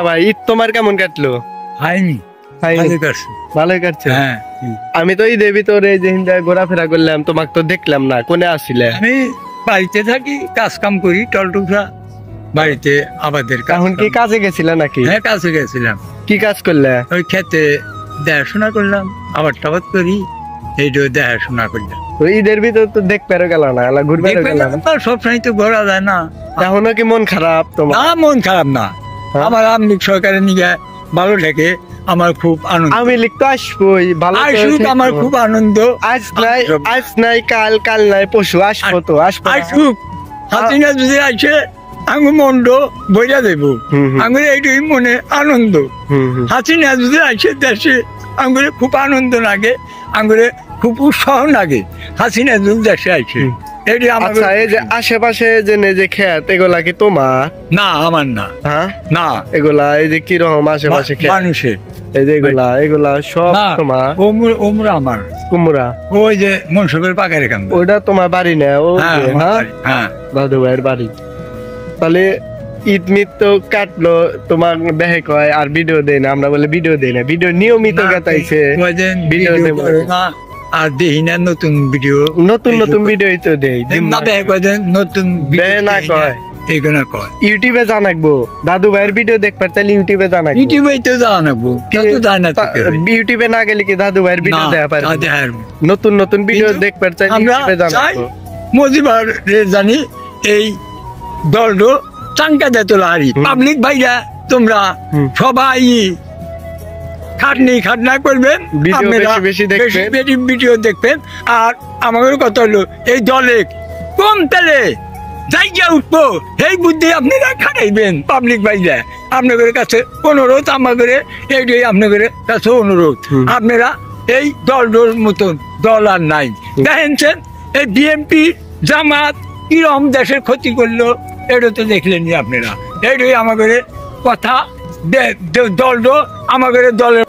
ভাই ঈদ তোমার কেমন কাটলো? ভালোই কাটছে। আমি তো ঈদের ভিতরে যে ঘোরাফেরা করলাম, তোমাকে তো দেখলাম না, কোনে আসছিলে? আমি বাড়িতে থাকি, কাজ কাম করি, টলটুকরা বাড়িতে আমাদের। এখন কি কাজে গেছিলে নাকি? হ্যাঁ, কাজে গেছিলাম। কি কাজ করলে? ওই খেতে দেখাশোনা করলাম, আবার টাবাদ করি, এইটা দেখাশোনা করলাম। ঈদের ভিতর তো দেখতে গেল না, ঘুরবে গেলাম। সবসময় তো ঘোরা যায় না। এখনো কি মন খারাপ তোমার? না, মন খারাপ না। আমার আওয়ামী লীগ সরকারের নিয়ে ভালো থাকে, আমার খুব আনন্দ। আওয়ামী লীগ তো আসবোই, ভালো আসুক, আমার খুব আনন্দ। আজ নাই কাল, কাল নাই পরশু আসবো, তো আসুক। হাসিনা যদি আসে আমি মন্ড বইয়া দেব, আমি এইটাই মনে আনন্দ। হাসিনা যদি আসে দেশে আমার খুব আনন্দ লাগে, আমার খুব উৎসাহ লাগে। হাসিনা যদি দেশে আসে আশেপাশে যে খেত, এগুলা কি তোমার? না, আমার না। না, এগুলা এই যে কিরকম আশেপাশে মানুষের, এই যে এগুলা সব তোমার? ওমরা আমার। কুমড়া ওই যে মনসুবের পাকার এখান, ওটা তোমার বাড়ি না? ও হ্যাঁ, দাদু ভাইয়ের বাড়ি। তাহলে ঈদ মিদ তো কাটলো, তোমার দেখে কয় আর ভিডিও দেয় না, আমরা বলে ভিডিও দেয় না, ভিডিও নিয়মিত কাটাইছে, ভিডিও দেব না। আর দেখি না নতুন ভিডিও, নতুন ভিডিও তো দেই নতুন না, কয় এইগুলো কয় ইউটিউবে জানাকবো। দাদু ভাইয়ের ভিডিও দেখতে চাইলে ইউটিউবে জানাকবো। ইউটিউবে তো জানাবো, কিন্তু জানি না। ইউটিউবে না গেলে কি দাদু ভাইয়ের ভিডিও দেখা পারবে? নতুন ভিডিও দেখতে চাইলে ইউটিউবে জানাকবো। মজিবার জানি এই দলটো চাঙ্কা দেয় তোলা হারি। পাবলিক ভাইরা তোমরা সবাই খাটনা করবেন, ভিডিও দেখবেন। আর আমাদের কথা হলো এই দলে কম তেলে জায়গা উঠবো, এই বুদ্ধি আপনারা খাটাইবেন। পাবলিক ভাইরা আপনাদের কাছে অনুরোধ, আমাদের এইটাই আপনাদের কাছে অনুরোধ। আপনারা এই দলটোর মতন দল আর নাই। দেখেনছেন এই বিএনপি জামাত কিরকম দেশের ক্ষতি করলো, এটা তো দেখলেন আপনারা। এইটাই আমাদের কথা, দলটো আমাদের দলের